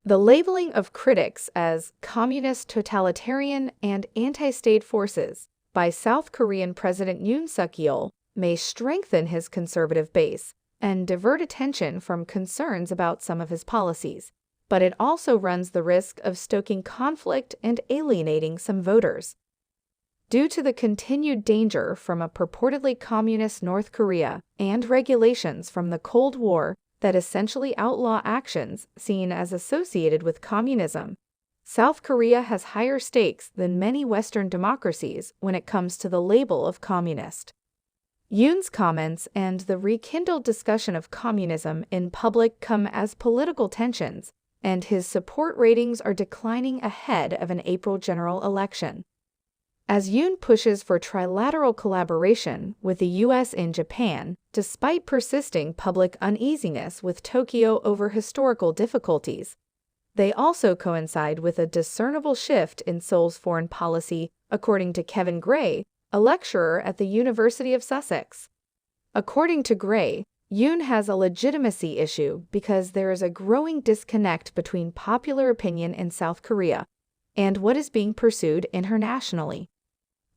The labeling of critics as communist, totalitarian, and anti-state forces by South Korean President Yoon Suk-yeol may strengthen his conservative base and divert attention from concerns about some of his policies, but it also runs the risk of stoking conflict and alienating some voters. Due to the continued danger from a purportedly communist North Korea and regulations from the Cold War that essentially outlaw actions seen as associated with communism, South Korea has higher stakes than many Western democracies when it comes to the label of communist. Yoon's comments and the rekindled discussion of communism in public come as political tensions, and his support ratings are declining ahead of an April general election. As Yoon pushes for trilateral collaboration with the U.S. and Japan, despite persisting public uneasiness with Tokyo over historical difficulties, they also coincide with a discernible shift in Seoul's foreign policy, according to Kevin Gray, a lecturer at the University of Sussex. According to Gray, Yoon has a legitimacy issue because there is a growing disconnect between popular opinion in South Korea and what is being pursued internationally.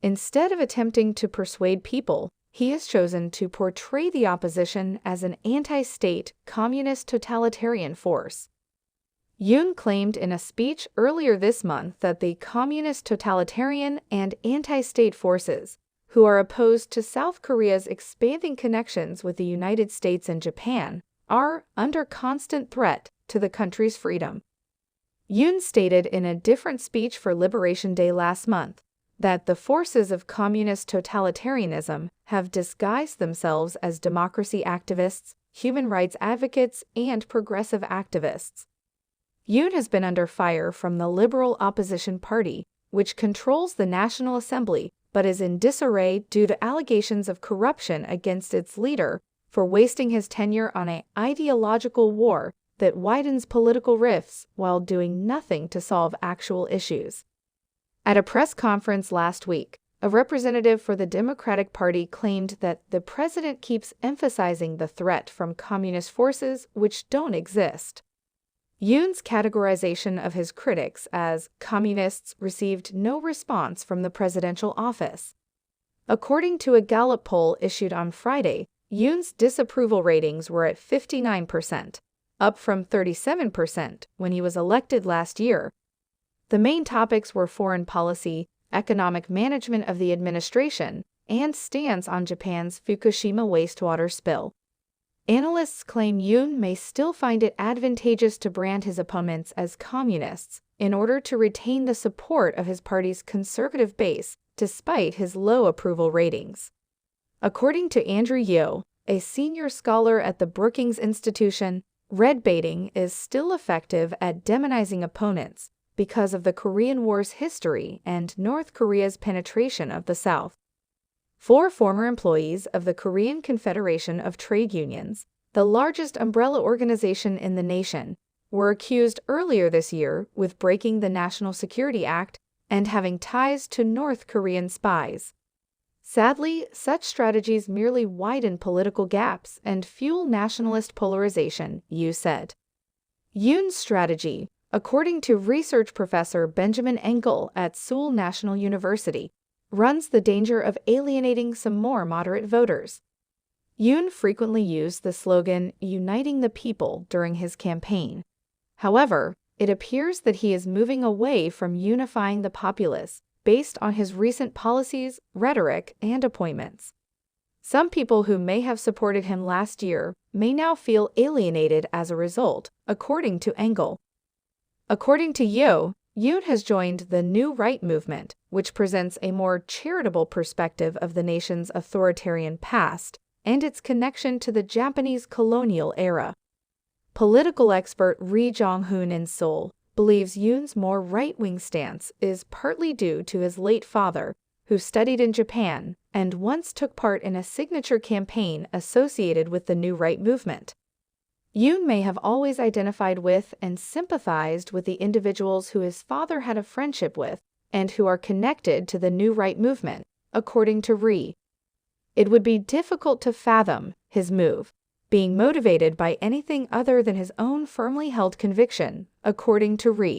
Instead of attempting to persuade people, he has chosen to portray the opposition as an anti-state, communist totalitarian force. Yoon claimed in a speech earlier this month that the communist totalitarian and anti-state forces, who are opposed to South Korea's expanding connections with the United States and Japan, are under constant threat to the country's freedom. Yoon stated in a different speech for Liberation Day last month that the forces of communist totalitarianism have disguised themselves as democracy activists, human rights advocates, and progressive activists. Yoon has been under fire from the Liberal Opposition Party, which controls the National Assembly but is in disarray due to allegations of corruption against its leader for wasting his tenure on an ideological war that widens political rifts while doing nothing to solve actual issues. At a press conference last week, a representative for the Democratic Party claimed that the president keeps emphasizing the threat from communist forces which don't exist. Yoon's categorization of his critics as communists received no response from the presidential office. According to a Gallup poll issued on Friday, Yoon's disapproval ratings were at 59%, up from 37% when he was elected last year. The main topics were foreign policy, economic management of the administration, and stance on Japan's Fukushima wastewater spill. Analysts claim Yoon may still find it advantageous to brand his opponents as communists in order to retain the support of his party's conservative base despite his low approval ratings. According to Andrew Yeo, a senior scholar at the Brookings Institution, red baiting is still effective at demonizing opponents because of the Korean War's history and North Korea's penetration of the South. 4 former employees of the Korean Confederation of Trade Unions, the largest umbrella organization in the nation, were accused earlier this year with breaking the National Security Act and having ties to North Korean spies. Sadly, such strategies merely widen political gaps and fuel nationalist polarization, Yu said. Yoon's strategy, according to research professor Benjamin Engel at Seoul National University, runs the danger of alienating some more moderate voters. Yoon frequently used the slogan "Uniting the People" during his campaign. However, it appears that he is moving away from unifying the populace based on his recent policies, rhetoric, and appointments. Some people who may have supported him last year may now feel alienated as a result, according to Engel. According to Yeo, Yoon has joined the New Right movement, which presents a more charitable perspective of the nation's authoritarian past and its connection to the Japanese colonial era. Political expert Ri Jong-hoon in Seoul believes Yoon's more right-wing stance is partly due to his late father, who studied in Japan and once took part in a signature campaign associated with the New Right movement. Yoon may have always identified with and sympathized with the individuals who his father had a friendship with and who are connected to the New Right movement, according to Ri. It would be difficult to fathom his move being motivated by anything other than his own firmly held conviction according to Ri.